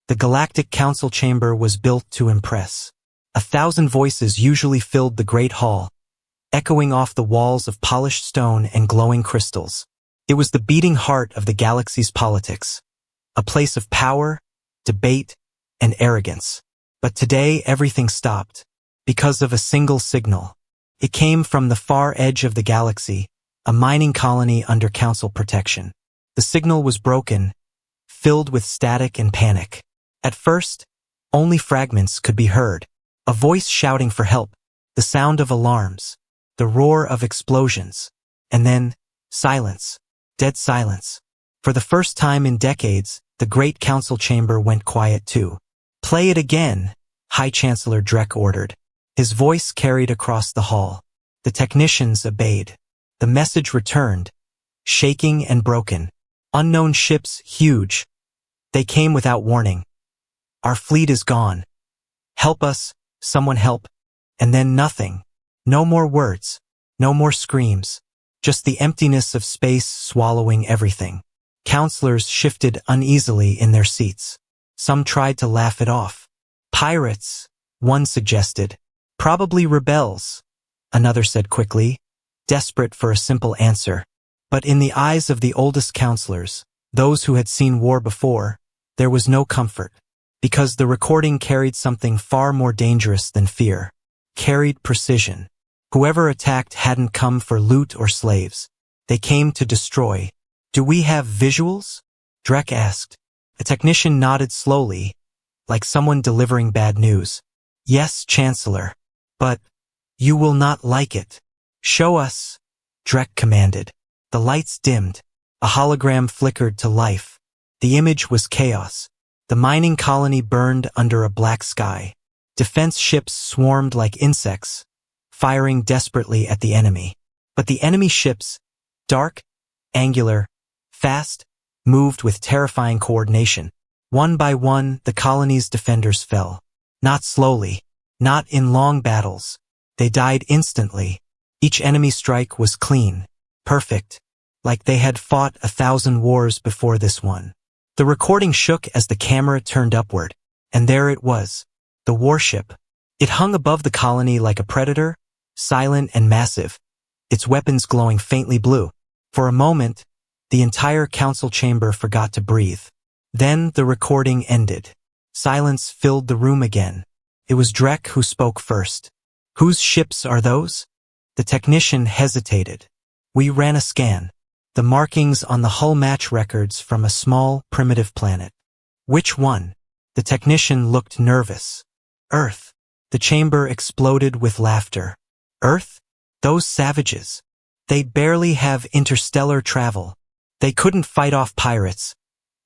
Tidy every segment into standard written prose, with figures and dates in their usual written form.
The Galactic Council chamber was built to impress. 1,000 voices usually filled the great hall, echoing off the walls of polished stone and glowing crystals. It was the beating heart of the galaxy's politics, a place of power, debate, and arrogance. But today everything stopped, because of a single signal. It came from the far edge of the galaxy, a mining colony under council protection. The signal was broken, filled with static and panic. At first, only fragments could be heard. A voice shouting for help, the sound of alarms, the roar of explosions, and then silence, dead silence. For the first time in decades, the great council chamber went quiet too. "Play it again," High Chancellor Drek ordered. His voice carried across the hall. The technicians obeyed. The message returned, shaking and broken. Unknown ships, huge. They came without warning. "Our fleet is gone. Help us, someone help." And then nothing. No more words. No more screams. Just the emptiness of space swallowing everything. Counselors shifted uneasily in their seats. Some tried to laugh it off. "Pirates," one suggested. "Probably rebels," another said quickly, desperate for a simple answer. But in the eyes of the oldest counselors, those who had seen war before, there was no comfort. Because the recording carried something far more dangerous than fear. Carried precision. Whoever attacked hadn't come for loot or slaves. They came to destroy. "Do we have visuals?" Drek asked. A technician nodded slowly, like someone delivering bad news. "Yes, Chancellor. But you will not like it." "Show us," Drek commanded. The lights dimmed. A hologram flickered to life. The image was chaos. The mining colony burned under a black sky. Defense ships swarmed like insects, firing desperately at the enemy. But the enemy ships, dark, angular, fast, moved with terrifying coordination. One by one, the colony's defenders fell. Not slowly, not in long battles. They died instantly. Each enemy strike was clean, perfect, like they had fought 1,000 wars before this one. The recording shook as the camera turned upward, and there it was, the warship. It hung above the colony like a predator, silent and massive, its weapons glowing faintly blue. For a moment, the entire council chamber forgot to breathe. Then the recording ended. Silence filled the room again. It was Drek who spoke first. "Whose ships are those?" The technician hesitated. "We ran a scan. The markings on the hull match records from a small, primitive planet." "Which one?" The technician looked nervous. "Earth." The chamber exploded with laughter. "Earth? Those savages. They barely have interstellar travel. They couldn't fight off pirates,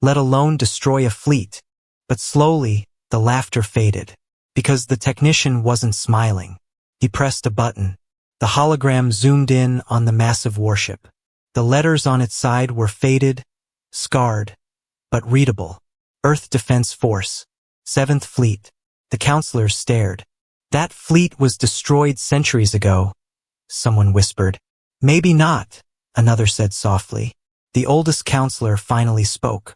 let alone destroy a fleet." But slowly, the laughter faded, because the technician wasn't smiling. He pressed a button. The hologram zoomed in on the massive warship. The letters on its side were faded, scarred, but readable. Earth Defense Force, 7th Fleet. The counselors stared. "That fleet was destroyed centuries ago," someone whispered. "Maybe not," another said softly. The oldest counselor finally spoke.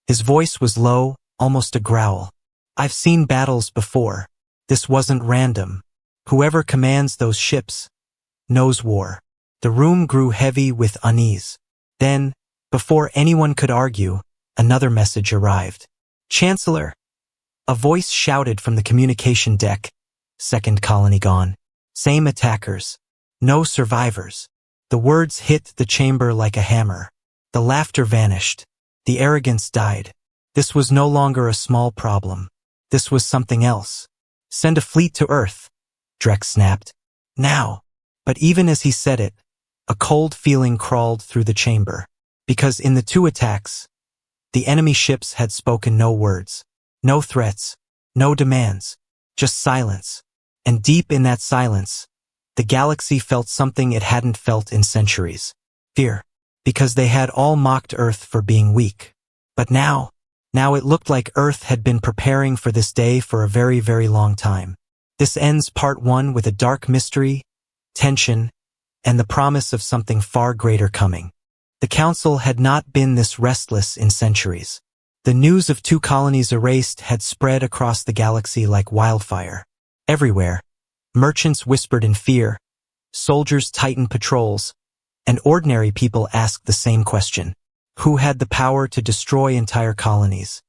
His voice was low, almost a growl. "I've seen battles before. This wasn't random. Whoever commands those ships knows war." The room grew heavy with unease. Then, before anyone could argue, another message arrived. "Chancellor!" A voice shouted from the communication deck. "Second colony gone. Same attackers. No survivors." The words hit the chamber like a hammer. The laughter vanished. The arrogance died. This was no longer a small problem. This was something else. "Send a fleet to Earth," Drek snapped. "Now." But even as he said it, a cold feeling crawled through the chamber. Because in the two attacks, the enemy ships had spoken no words. No threats. No demands. Just silence. And deep in that silence, the galaxy felt something it hadn't felt in centuries. Fear. Because they had all mocked Earth for being weak. But now it looked like Earth had been preparing for this day for a very, very long time. This ends part 1 with a dark mystery, tension, and the promise of something far greater coming. The council had not been this restless in centuries. The news of 2 colonies erased had spread across the galaxy like wildfire. Everywhere, merchants whispered in fear, soldiers tightened patrols, and ordinary people asked the same question. Who had the power to destroy entire colonies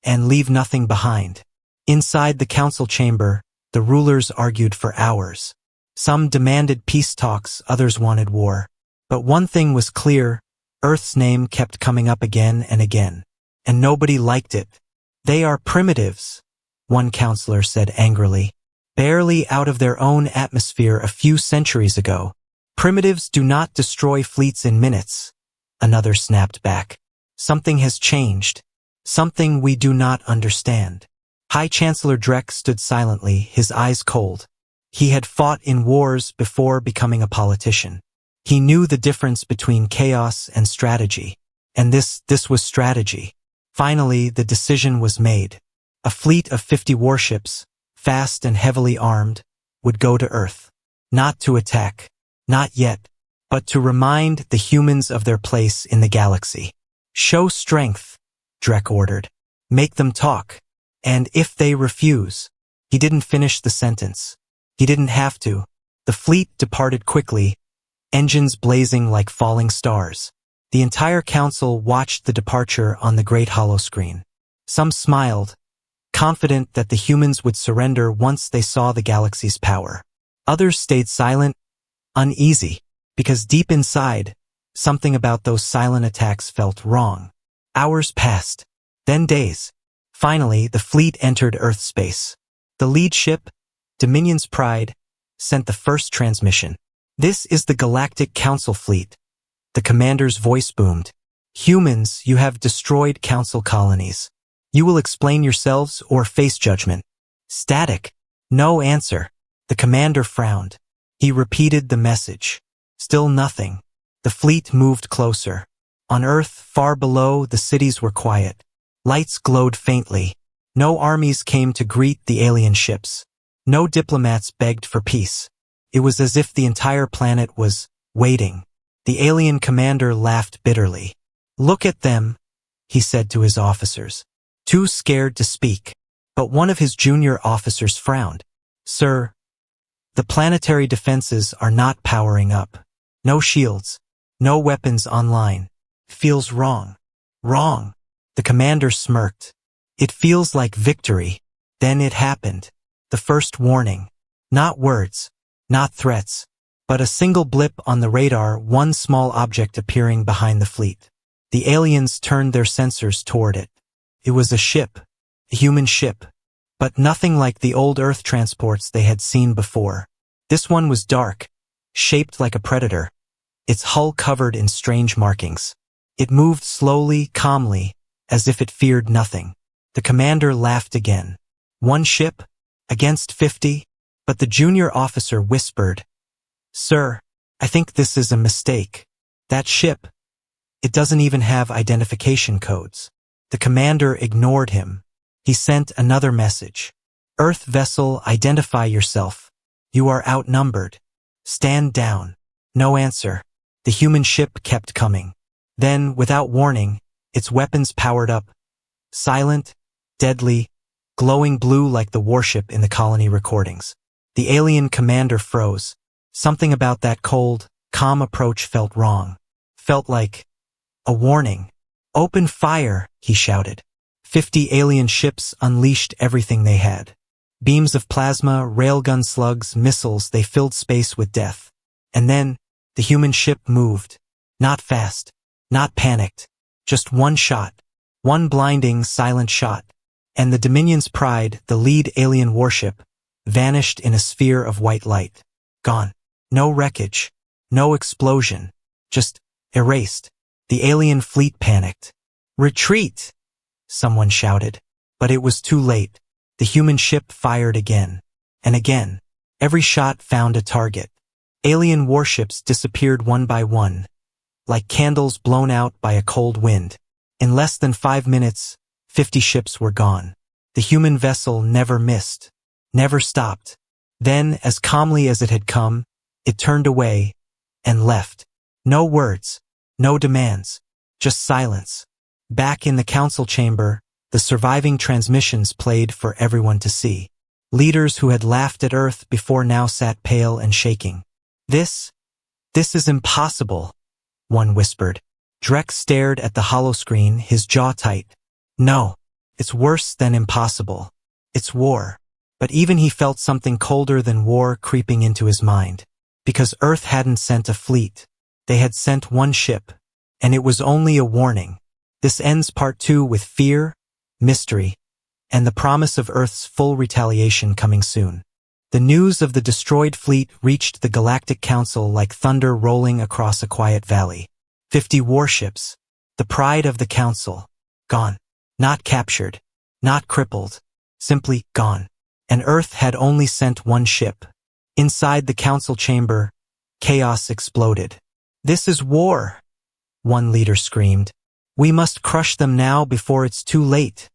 and leave nothing behind? Inside the council chamber, the rulers argued for hours. Some demanded peace talks, others wanted war. But one thing was clear, Earth's name kept coming up again and again. And nobody liked it. They are primitives, one counselor said angrily. Barely out of their own atmosphere a few centuries ago. Primitives do not destroy fleets in minutes, another snapped back. Something has changed. Something we do not understand. High Chancellor Drek stood silently, his eyes cold. He had fought in wars before becoming a politician. He knew the difference between chaos and strategy. And this was strategy. Finally, the decision was made. A fleet of 50 warships, fast and heavily armed, would go to Earth. Not to attack. Not yet. But to remind the humans of their place in the galaxy. Show strength, Drek ordered. Make them talk. And if they refuse. He didn't finish the sentence. He didn't have to. The fleet departed quickly, engines blazing like falling stars. The entire council watched the departure on the great holoscreen. Some smiled, confident that the humans would surrender once they saw the galaxy's power. Others stayed silent, uneasy, because deep inside, something about those silent attacks felt wrong. Hours passed, then days. Finally, the fleet entered Earth space. The lead ship, Dominion's Pride, sent the first transmission. This is the Galactic Council fleet. The commander's voice boomed. Humans, you have destroyed council colonies. You will explain yourselves or face judgment. Static. No answer. The commander frowned. He repeated the message. Still nothing. The fleet moved closer. On Earth, far below, the cities were quiet. Lights glowed faintly. No armies came to greet the alien ships. No diplomats begged for peace. It was as if the entire planet was waiting. The alien commander laughed bitterly. Look at them, he said to his officers. Too scared to speak. But one of his junior officers frowned. Sir, the planetary defenses are not powering up. No shields. No weapons online. Feels wrong. Wrong. The commander smirked. It feels like victory. Then it happened. The first warning. Not words. Not threats. But a single blip on the radar, one small object appearing behind the fleet. The aliens turned their sensors toward it. It was a ship. A human ship. But nothing like the old Earth transports they had seen before. This one was dark, shaped like a predator, its hull covered in strange markings. It moved slowly, calmly, as if it feared nothing. The commander laughed again. One ship? Against 50? But the junior officer whispered, Sir, I think this is a mistake. That ship, it doesn't even have identification codes. The commander ignored him. He sent another message. Earth vessel, identify yourself. You are outnumbered. Stand down. No answer. The human ship kept coming. Then, without warning, its weapons powered up. Silent, deadly, glowing blue like the warship in the colony recordings. The alien commander froze. Something about that cold, calm approach felt wrong. Felt like a warning. Open fire, he shouted. 50 alien ships unleashed everything they had. Beams of plasma, railgun slugs, missiles, they filled space with death. And then, the human ship moved. Not fast. Not panicked. Just one shot. One blinding, silent shot. And the Dominion's Pride, the lead alien warship, vanished in a sphere of white light. Gone. No wreckage. No explosion. Just erased. The alien fleet panicked. Retreat! Someone shouted. But it was too late. The human ship fired again. And again. Every shot found a target. Alien warships disappeared one by one, like candles blown out by a cold wind. In less than 5 minutes, 50 ships were gone. The human vessel never missed. Never stopped. Then, as calmly as it had come, it turned away and left. No words. No demands. Just silence. Back in the council chamber, the surviving transmissions played for everyone to see. Leaders who had laughed at Earth before now sat pale and shaking. This is impossible, one whispered. Drek stared at the holoscreen, his jaw tight. No, it's worse than impossible. It's war. But even he felt something colder than war creeping into his mind. Because Earth hadn't sent a fleet. They had sent one ship. And it was only a warning. This ends part 2 with fear, mystery, and the promise of Earth's full retaliation coming soon. The news of the destroyed fleet reached the Galactic Council like thunder rolling across a quiet valley. 50 warships, the pride of the Council, gone. Not captured, not crippled, simply gone. And Earth had only sent one ship. Inside the Council chamber, chaos exploded. This is war, one leader screamed. We must crush them now before it's too late,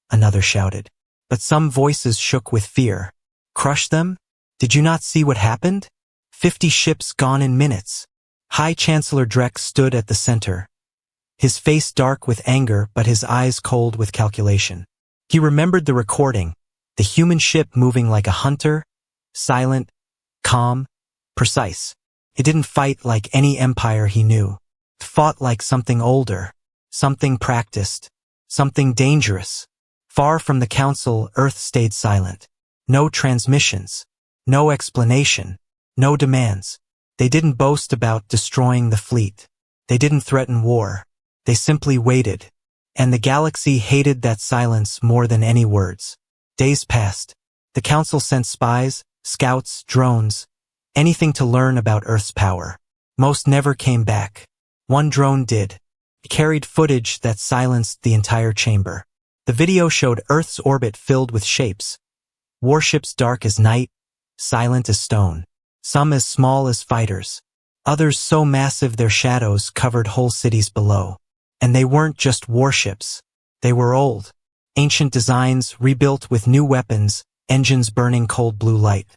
another shouted. But some voices shook with fear. Crush them? Did you not see what happened? 50 ships gone in minutes. High Chancellor Drek stood at the center. His face dark with anger, but his eyes cold with calculation. He remembered the recording, the human ship moving like a hunter, silent, calm, precise. It didn't fight like any empire he knew. It fought like something older, something practiced, something dangerous. Far from the Council, Earth stayed silent. No transmissions, no explanation, no demands. They didn't boast about destroying the fleet. They didn't threaten war. They simply waited. And the galaxy hated that silence more than any words. Days passed. The Council sent spies, scouts, drones, anything to learn about Earth's power. Most never came back. One drone did. It carried footage that silenced the entire chamber. The video showed Earth's orbit filled with shapes. Warships dark as night, silent as stone. Some as small as fighters. Others so massive their shadows covered whole cities below. And they weren't just warships. They were old. Ancient designs rebuilt with new weapons, engines burning cold blue light.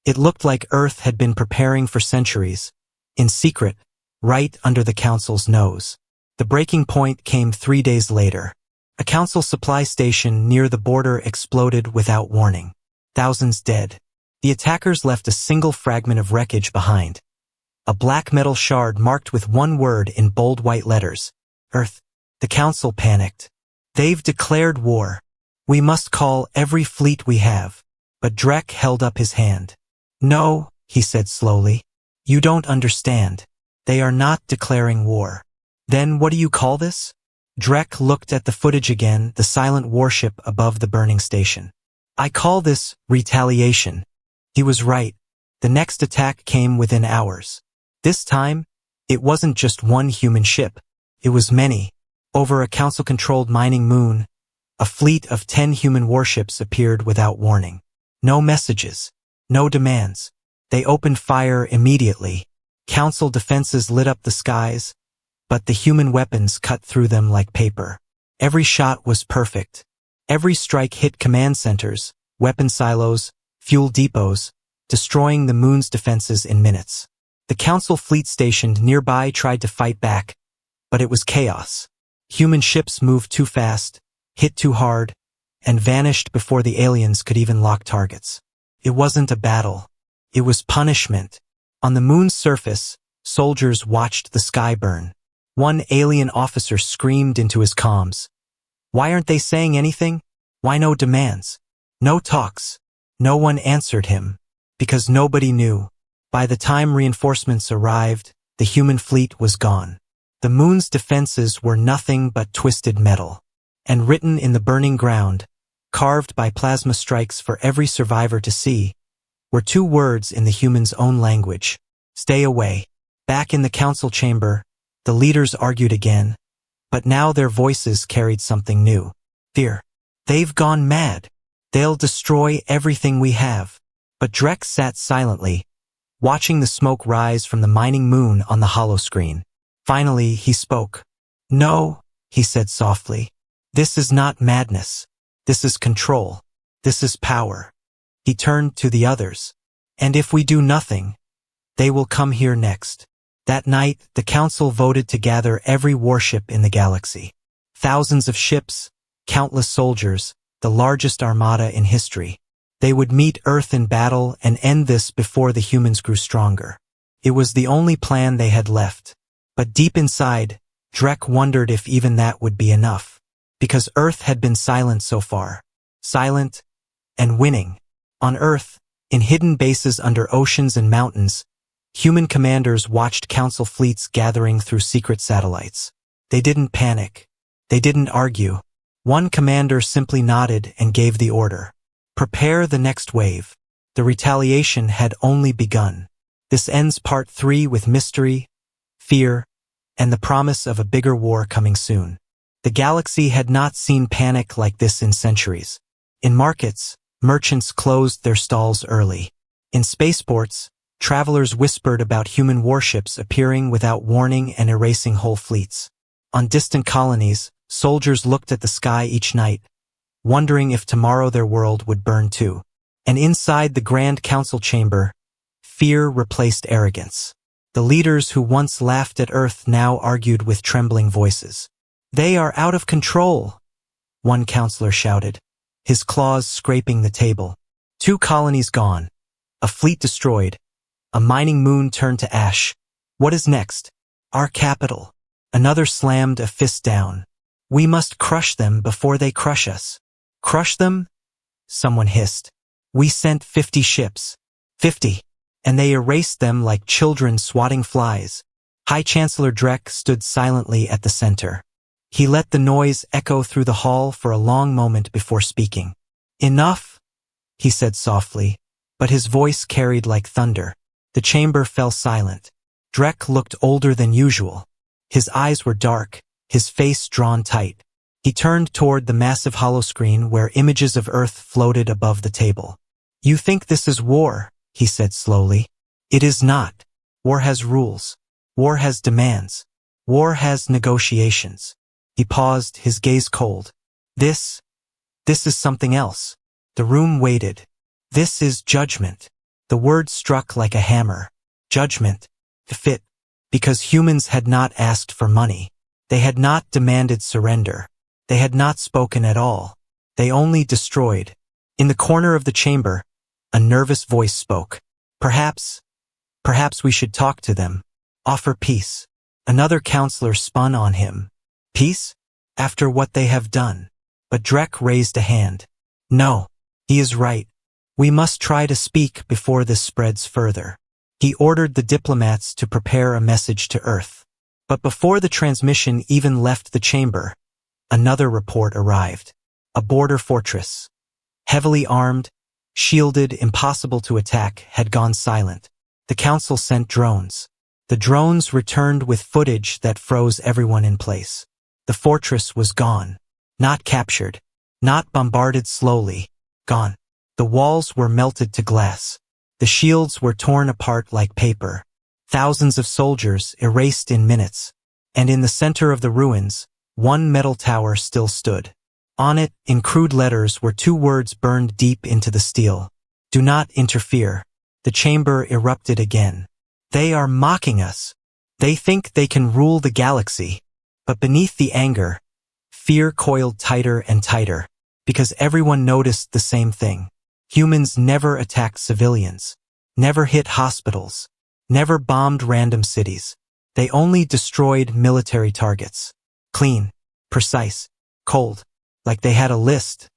It looked like Earth had been preparing for centuries, in secret, right under the Council's nose. The breaking point came 3 days later. A Council supply station near the border exploded without warning. Thousands dead. The attackers left a single fragment of wreckage behind. A black metal shard marked with one word in bold white letters. Earth. The Council panicked. They've declared war. We must call every fleet we have. But Drek held up his hand. No, he said slowly. You don't understand. They are not declaring war. Then what do you call this? Drek looked at the footage again, the silent warship above the burning station. I call this retaliation. He was right. The next attack came within hours. This time, it wasn't just one human ship. It was many. Over a Council-controlled mining moon, a fleet of 10 human warships appeared without warning. No messages. No demands. They opened fire immediately. Council defenses lit up the skies, but the human weapons cut through them like paper. Every shot was perfect. Every strike hit command centers, weapon silos, fuel depots, destroying the moon's defenses in minutes. The Council fleet stationed nearby tried to fight back, but it was chaos. Human ships moved too fast, hit too hard, and vanished before the aliens could even lock targets. It wasn't a battle. It was punishment. On the moon's surface, soldiers watched the sky burn. One alien officer screamed into his comms. Why aren't they saying anything? Why no demands? No talks. No one answered him. Because nobody knew. By the time reinforcements arrived, the human fleet was gone. The moon's defenses were nothing but twisted metal. And written in the burning ground, carved by plasma strikes for every survivor to see, were 2 words in the human's own language. Stay away. Back in the Council chamber, the leaders argued again, but now their voices carried something new. Fear. They've gone mad. They'll destroy everything we have. But Drek sat silently, watching the smoke rise from the mining moon on the holoscreen. Finally, he spoke. No, he said softly. This is not madness. This is control. This is power. He turned to the others. And if we do nothing, they will come here next. That night, the Council voted to gather every warship in the galaxy. Thousands of ships, countless soldiers, the largest armada in history. They would meet Earth in battle and end this before the humans grew stronger. It was the only plan they had left. But deep inside, Drek wondered if even that would be enough. Because Earth had been silent so far. Silent and winning. On Earth, in hidden bases under oceans and mountains, human commanders watched Council fleets gathering through secret satellites. They didn't panic. They didn't argue. One commander simply nodded and gave the order. Prepare the next wave. The retaliation had only begun. This ends part 3 with mystery, fear, and the promise of a bigger war coming soon. The galaxy had not seen panic like this in centuries. In markets, merchants closed their stalls early. In spaceports, travelers whispered about human warships appearing without warning and erasing whole fleets. On distant colonies, soldiers looked at the sky each night, wondering if tomorrow their world would burn too. And inside the Grand Council chamber, fear replaced arrogance. The leaders who once laughed at Earth now argued with trembling voices. "They are out of control," one counselor shouted, his claws scraping the table. 2 colonies gone, a fleet destroyed, a mining moon turned to ash. What is next? Our capital. Another slammed a fist down. "We must crush them before they crush us." "Crush them?" someone hissed. "We sent 50 ships. 50. And they erased them like children swatting flies." High Chancellor Drek stood silently at the center. He let the noise echo through the hall for a long moment before speaking. "Enough," he said softly, but his voice carried like thunder. The chamber fell silent. Drek looked older than usual. His eyes were dark, his face drawn tight. He turned toward the massive holoscreen where images of Earth floated above the table. "You think this is war," he said slowly. "It is not. War has rules. War has demands. War has negotiations." He paused, his gaze cold. This is something else." The room waited. "This is judgment." The word struck like a hammer. Judgment. To fit. Because humans had not asked for money. They had not demanded surrender. They had not spoken at all. They only destroyed. In the corner of the chamber, a nervous voice spoke. Perhaps we should talk to them. Offer peace." Another counselor spun on him. "Peace? After what they have done?" But Drek raised a hand. "No, he is right. We must try to speak before this spreads further." He ordered the diplomats to prepare a message to Earth. But before the transmission even left the chamber, another report arrived. A border fortress, heavily armed, shielded, impossible to attack, had gone silent. The council sent drones. The drones returned with footage that froze everyone in place. The fortress was gone. Not captured. Not bombarded slowly. Gone. The walls were melted to glass. The shields were torn apart like paper. Thousands of soldiers erased in minutes. And in the center of the ruins, one metal tower still stood. On it, in crude letters, were 2 words burned deep into the steel. "Do not interfere." The chamber erupted again. "They are mocking us. They think they can rule the galaxy." But beneath the anger, fear coiled tighter and tighter, because everyone noticed the same thing. Humans never attacked civilians, never hit hospitals, never bombed random cities. They only destroyed military targets. Clean, precise, cold, like they had a list,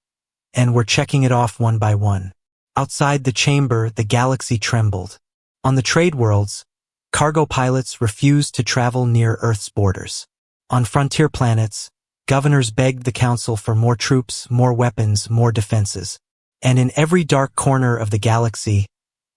and were checking it off one by one. Outside the chamber, the galaxy trembled. On the trade worlds, cargo pilots refused to travel near Earth's borders. On frontier planets, governors begged the council for more troops, more weapons, more defenses. And in every dark corner of the galaxy,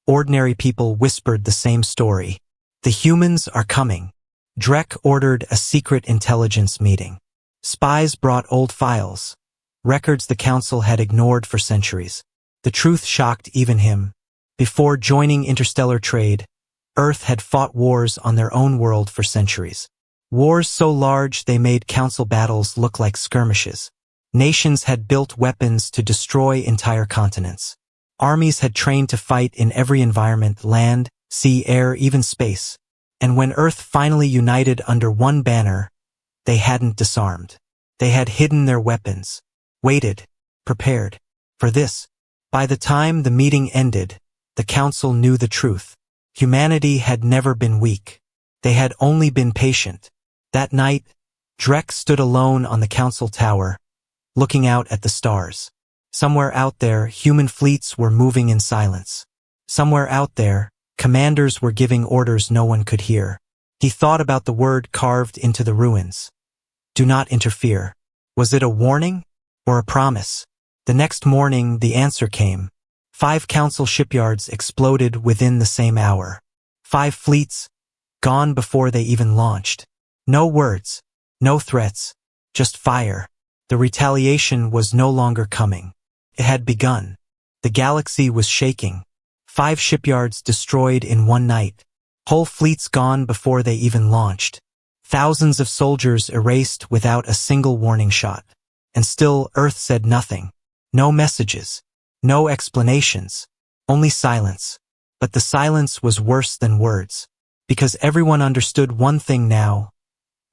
ordinary people whispered the same story. "The humans are coming." Drek ordered a secret intelligence meeting. Spies brought old files, records the council had ignored for centuries. The truth shocked even him. Before joining interstellar trade, Earth had fought wars on their own world for centuries. Wars so large they made council battles look like skirmishes. Nations had built weapons to destroy entire continents. Armies had trained to fight in every environment: land, sea, air, even space. And when Earth finally united under one banner, they hadn't disarmed. They had hidden their weapons, waited, prepared for this. By the time the meeting ended, the council knew the truth. Humanity had never been weak. They had only been patient. That night, Drek stood alone on the council tower, looking out at the stars. Somewhere out there, human fleets were moving in silence. Somewhere out there, commanders were giving orders no one could hear. He thought about the word carved into the ruins. Do not interfere. Was it a warning or a promise? The next morning, the answer came. 5 council shipyards exploded within the same hour. 5 fleets, gone before they even launched. No words, no threats, just fire. The retaliation was no longer coming. It had begun. The galaxy was shaking. 5 shipyards destroyed in one night. Whole fleets gone before they even launched. Thousands of soldiers erased without a single warning shot. And still, Earth said nothing. No messages. No explanations. Only silence. But the silence was worse than words. Because everyone understood one thing now.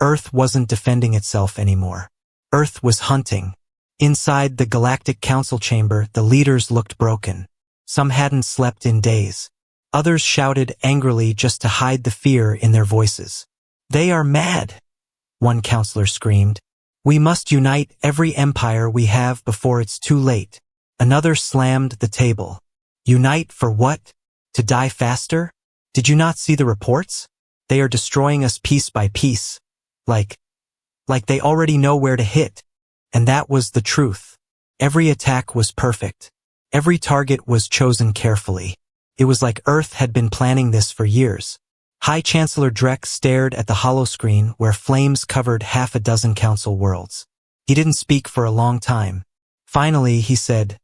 Earth wasn't defending itself anymore. Earth was hunting. Inside the Galactic Council chamber, the leaders looked broken. Some hadn't slept in days. Others shouted angrily just to hide the fear in their voices. They are mad, one counselor screamed. We must unite every empire we have before it's too late. Another slammed the table. Unite for what? To die faster? Did you not see the reports? They are destroying us piece by piece. Like they already know where to hit. And that was the truth. Every attack was perfect. Every target was chosen carefully. It was like Earth had been planning this for years. High Chancellor Drek stared at the holoscreen where flames covered half a dozen council worlds. He didn't speak for a long time. Finally, he said,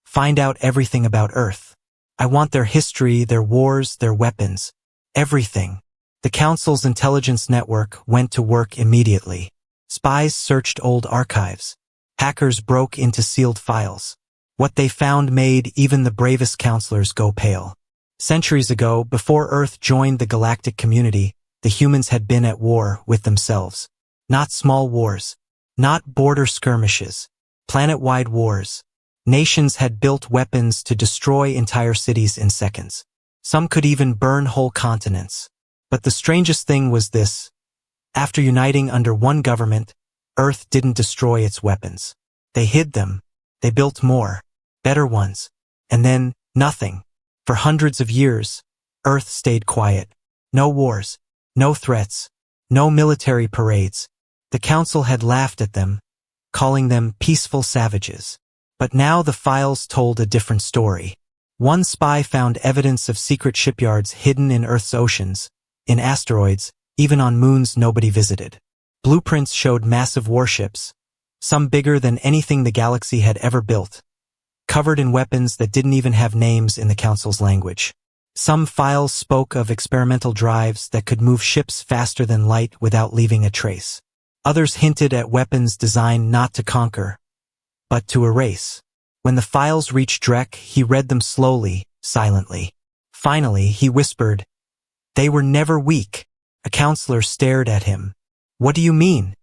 "Find out everything about Earth. I want their history, their wars, their weapons. Everything." The Council's intelligence network went to work immediately. Spies searched old archives. Hackers broke into sealed files. What they found made even the bravest counselors go pale. Centuries ago, before Earth joined the galactic community, the humans had been at war with themselves. Not small wars. Not border skirmishes. Planet-wide wars. Nations had built weapons to destroy entire cities in seconds. Some could even burn whole continents. But the strangest thing was this. After uniting under one government, Earth didn't destroy its weapons. They hid them. They built more, better ones. And then, nothing. For hundreds of years, Earth stayed quiet. No wars, no threats, no military parades. The Council had laughed at them, calling them peaceful savages. But now the files told a different story. One spy found evidence of secret shipyards hidden in Earth's oceans, in asteroids, even on moons nobody visited. Blueprints showed massive warships, some bigger than anything the galaxy had ever built, covered in weapons that didn't even have names in the Council's language. Some files spoke of experimental drives that could move ships faster than light without leaving a trace. Others hinted at weapons designed not to conquer, but to erase. When the files reached Drek, he read them slowly, silently. Finally, he whispered, "They were never weak." A counselor stared at him. "What do you mean?"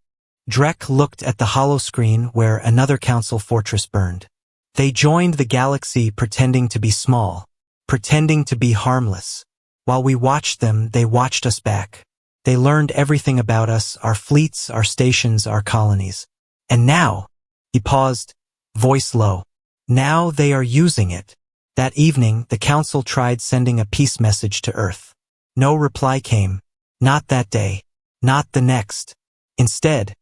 Drek looked at the holoscreen where another council fortress burned. They joined the galaxy pretending to be small, pretending to be harmless. While we watched them, they watched us back. They learned everything about us, our fleets, our stations, our colonies. And now, he paused, voice low. Now they are using it. That evening, the council tried sending a peace message to Earth. No reply came. Not that day. Not the next. Instead,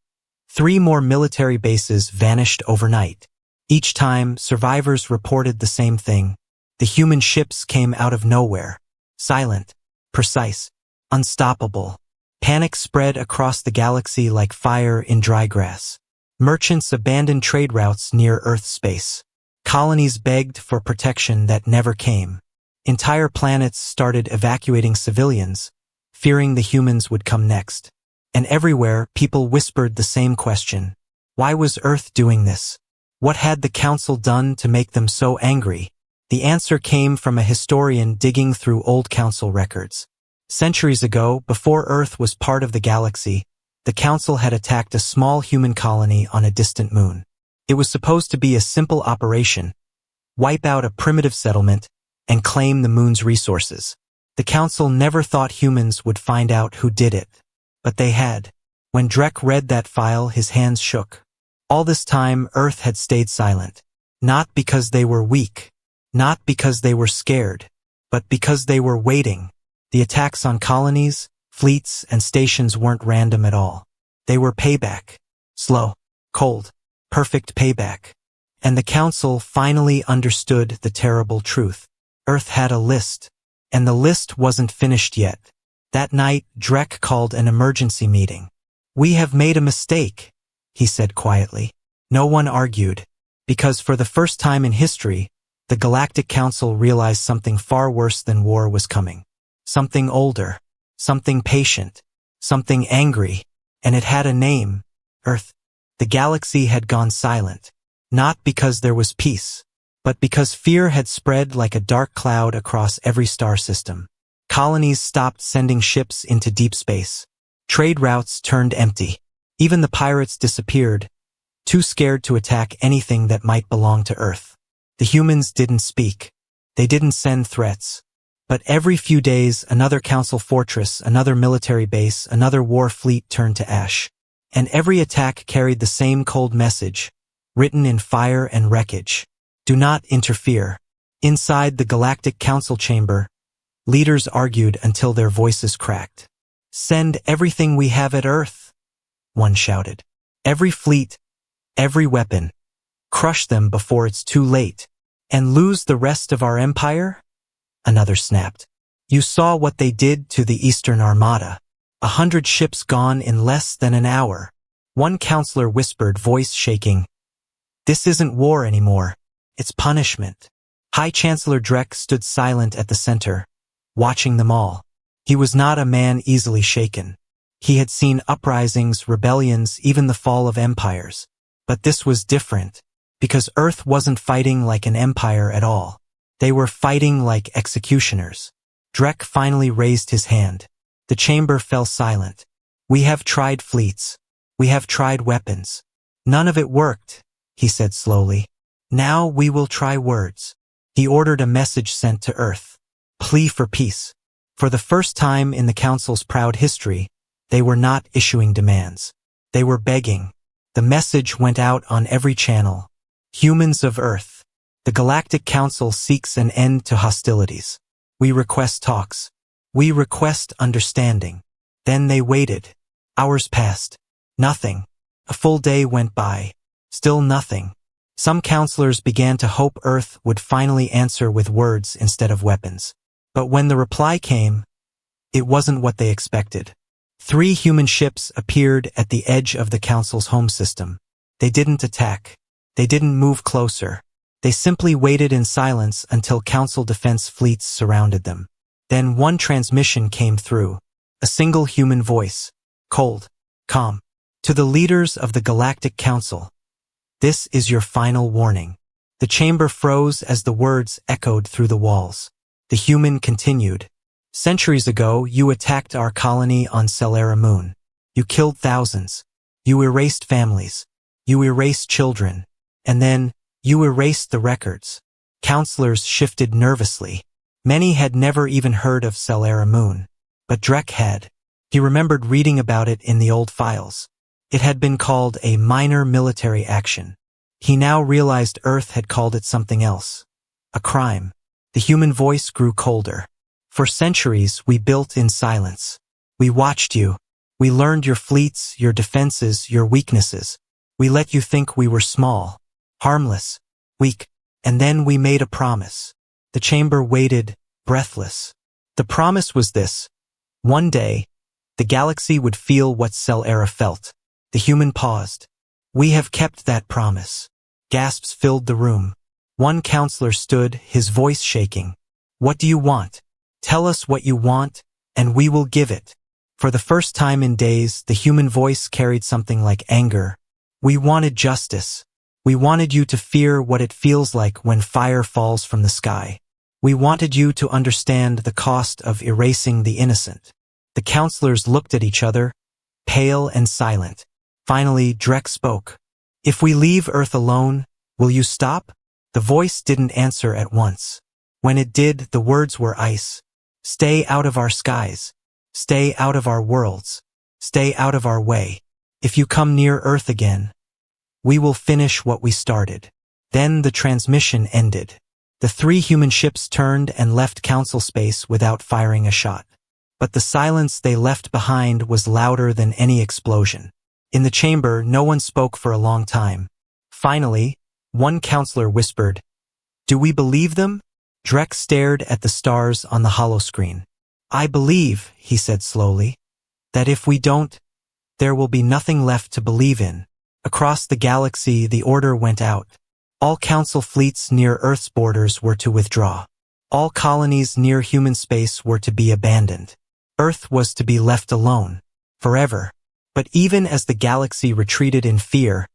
3 more military bases vanished overnight. Each time, survivors reported the same thing. The human ships came out of nowhere. Silent, precise, unstoppable. Panic spread across the galaxy like fire in dry grass. Merchants abandoned trade routes near Earth's space. Colonies begged for protection that never came. Entire planets started evacuating civilians, fearing the humans would come next. And everywhere, people whispered the same question. Why was Earth doing this? What had the Council done to make them so angry? The answer came from a historian digging through old Council records. Centuries ago, before Earth was part of the galaxy, the Council had attacked a small human colony on a distant moon. It was supposed to be a simple operation, wipe out a primitive settlement, and claim the moon's resources. The Council never thought humans would find out who did it, but they had. When Drek read that file, his hands shook. All this time, Earth had stayed silent. Not because they were weak, not because they were scared, but because they were waiting. The attacks on colonies, fleets, and stations weren't random at all. They were payback. Slow, cold, perfect payback. And the Council finally understood the terrible truth. Earth had a list, and the list wasn't finished yet. That night, Drek called an emergency meeting. "We have made a mistake," he said quietly. No one argued, because for the first time in history, the Galactic Council realized something far worse than war was coming. Something older, something patient, something angry, and it had a name, Earth. The galaxy had gone silent, not because there was peace, but because fear had spread like a dark cloud across every star system. Colonies stopped sending ships into deep space. Trade routes turned empty. Even the pirates disappeared, too scared to attack anything that might belong to Earth. The humans didn't speak. They didn't send threats. But every few days, another Council fortress, another military base, another war fleet turned to ash. And every attack carried the same cold message, written in fire and wreckage. Do not interfere. Inside the Galactic Council chamber, leaders argued until their voices cracked. "Send everything we have at Earth," one shouted. "Every fleet, every weapon. Crush them before it's too late. And lose the rest of our empire?" Another snapped. "You saw what they did to the Eastern Armada. 100 ships gone in less than an hour." One counselor whispered, voice shaking, "This isn't war anymore. It's punishment." High Chancellor Drek stood silent at the center, watching them all. He was not a man easily shaken. He had seen uprisings, rebellions, even the fall of empires. But this was different, because Earth wasn't fighting like an empire at all. They were fighting like executioners. Drek finally raised his hand. The chamber fell silent. "We have tried fleets. We have tried weapons. None of it worked," he said slowly. "Now we will try words." He ordered a message sent to Earth. Plea for peace. For the first time in the Council's proud history, they were not issuing demands. They were begging. The message went out on every channel. Humans of Earth. The Galactic Council seeks an end to hostilities. We request talks. We request understanding. Then they waited. Hours passed. Nothing. A full day went by. Still nothing. Some counselors began to hope Earth would finally answer with words instead of weapons. But when the reply came, it wasn't what they expected. 3 human ships appeared at the edge of the Council's home system. They didn't attack. They didn't move closer. They simply waited in silence until Council defense fleets surrounded them. Then one transmission came through. A single human voice. Cold. Calm. "To the leaders of the Galactic Council. This is your final warning." The chamber froze as the words echoed through the walls. The human continued. "Centuries ago, you attacked our colony on Celera Moon. You killed thousands. You erased families. You erased children. And then, you erased the records." Counselors shifted nervously. Many had never even heard of Celera Moon. But Drek had. He remembered reading about it in the old files. It had been called a minor military action. He now realized Earth had called it something else. A crime. The human voice grew colder. "For centuries, we built in silence. We watched you. We learned your fleets, your defenses, your weaknesses. We let you think we were small, harmless, weak. And then we made a promise." The chamber waited, breathless. The promise was this. One day, the galaxy would feel what Celera felt. The human paused. "We have kept that promise." Gasps filled the room. One counselor stood, his voice shaking. "What do you want? Tell us what you want, and we will give it." For the first time in days, the human voice carried something like anger. "We wanted justice. We wanted you to fear what it feels like when fire falls from the sky. We wanted you to understand the cost of erasing the innocent." The counselors looked at each other, pale and silent. Finally, Drek spoke. "If we leave Earth alone, will you stop?" The voice didn't answer at once. When it did, the words were ice. "Stay out of our skies. Stay out of our worlds. Stay out of our way. If you come near Earth again, we will finish what we started." Then the transmission ended. The 3 human ships turned and left Council space without firing a shot. But the silence they left behind was louder than any explosion. In the chamber, no one spoke for a long time. Finally, one counselor whispered, "Do we believe them?" Drek stared at the stars on the holoscreen. "I believe," he said slowly, "that if we don't, there will be nothing left to believe in." Across the galaxy, the order went out. All Council fleets near Earth's borders were to withdraw. All colonies near human space were to be abandoned. Earth was to be left alone, forever. But even as the galaxy retreated in fear,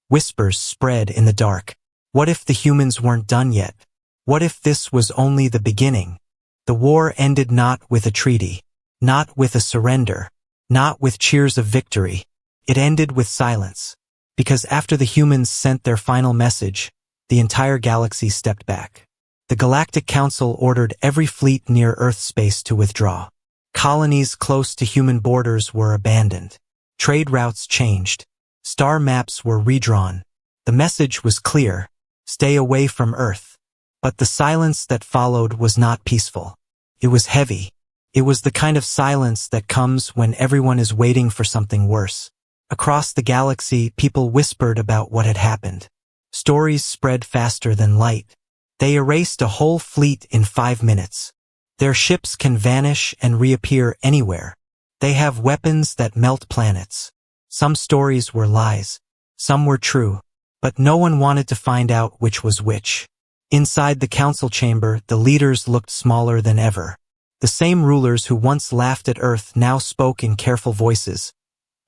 whispers spread in the dark. What if the humans weren't done yet? What if this was only the beginning? The war ended not with a treaty, not with a surrender, not with cheers of victory. It ended with silence. Because after the humans sent their final message, the entire galaxy stepped back. The Galactic Council ordered every fleet near Earth space to withdraw. Colonies close to human borders were abandoned. Trade routes changed. Star maps were redrawn. The message was clear: stay away from Earth. But the silence that followed was not peaceful. It was heavy. It was the kind of silence that comes when everyone is waiting for something worse. Across the galaxy, people whispered about what had happened. Stories spread faster than light. They erased a whole fleet in 5 minutes. Their ships can vanish and reappear anywhere. They have weapons that melt planets. Some stories were lies. Some were true. But no one wanted to find out which was which. Inside the council chamber, the leaders looked smaller than ever. The same rulers who once laughed at Earth now spoke in careful voices,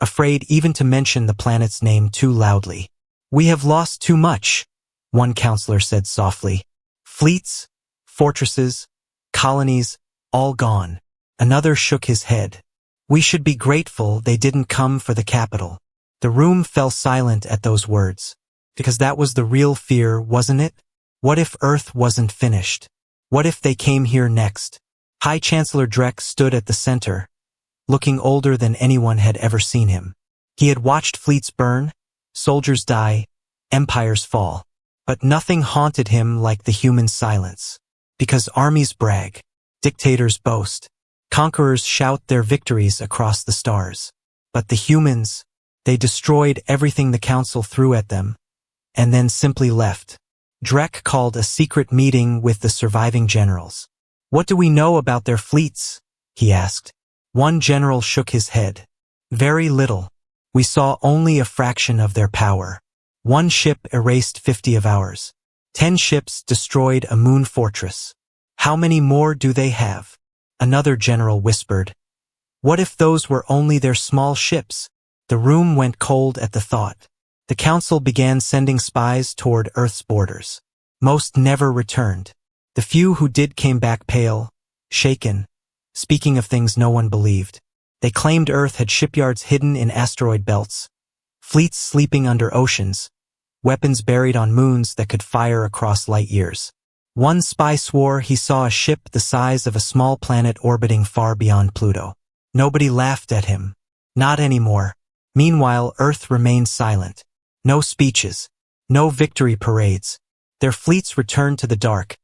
afraid even to mention the planet's name too loudly. "We have lost too much," one counselor said softly. "Fleets, fortresses, colonies, all gone." Another shook his head. "We should be grateful they didn't come for the capital." The room fell silent at those words. Because that was the real fear, wasn't it? What if Earth wasn't finished? What if they came here next? High Chancellor Drek stood at the center, looking older than anyone had ever seen him. He had watched fleets burn, soldiers die, empires fall. But nothing haunted him like the human silence. Because armies brag, dictators boast, conquerors shout their victories across the stars. But the humans, they destroyed everything the council threw at them, and then simply left. Drek called a secret meeting with the surviving generals. "What do we know about their fleets?" he asked. One general shook his head. "Very little. We saw only a fraction of their power. One ship erased 50 of ours. 10 ships destroyed a moon fortress. How many more do they have?" Another general whispered. "What if those were only their small ships?" The room went cold at the thought. The council began sending spies toward Earth's borders. Most never returned. The few who did came back pale, shaken, speaking of things no one believed. They claimed Earth had shipyards hidden in asteroid belts, fleets sleeping under oceans, weapons buried on moons that could fire across light years. One spy swore he saw a ship the size of a small planet orbiting far beyond Pluto. Nobody laughed at him. Not anymore. Meanwhile, Earth remained silent. No speeches. No victory parades. Their fleets returned to the dark,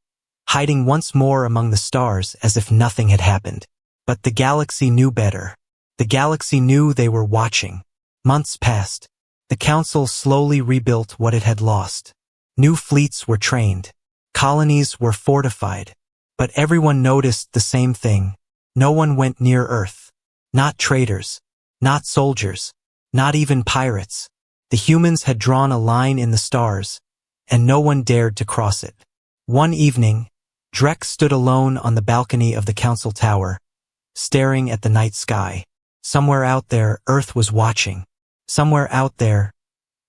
hiding once more among the stars as if nothing had happened. But the galaxy knew better. The galaxy knew they were watching. Months passed. The council slowly rebuilt what it had lost. New fleets were trained. Colonies were fortified. But everyone noticed the same thing. No one went near Earth. Not traders. Not soldiers. Not even pirates. The humans had drawn a line in the stars, and no one dared to cross it. One evening, Drek stood alone on the balcony of the council tower, staring at the night sky. Somewhere out there, Earth was watching. Somewhere out there,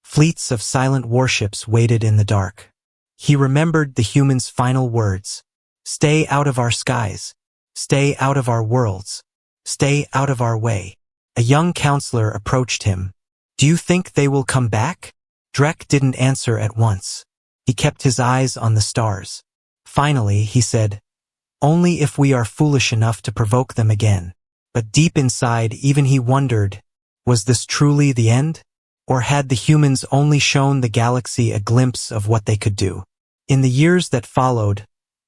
fleets of silent warships waited in the dark. He remembered the humans' final words. "Stay out of our skies. Stay out of our worlds. Stay out of our way." A young counselor approached him. "Do you think they will come back?" Drek didn't answer at once. He kept his eyes on the stars. Finally, he said, "Only if we are foolish enough to provoke them again." But deep inside, even he wondered, was this truly the end? Or had the humans only shown the galaxy a glimpse of what they could do? In the years that followed,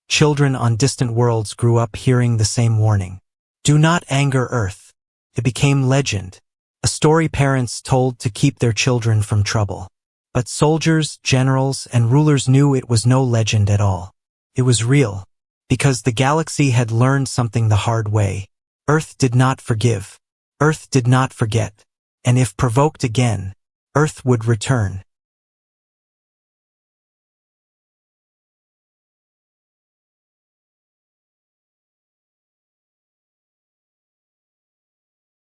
children on distant worlds grew up hearing the same warning. Do not anger Earth. It became legend, a story parents told to keep their children from trouble. But soldiers, generals, and rulers knew it was no legend at all. It was real, because the galaxy had learned something the hard way. Earth did not forgive. Earth did not forget. And if provoked again, Earth would return.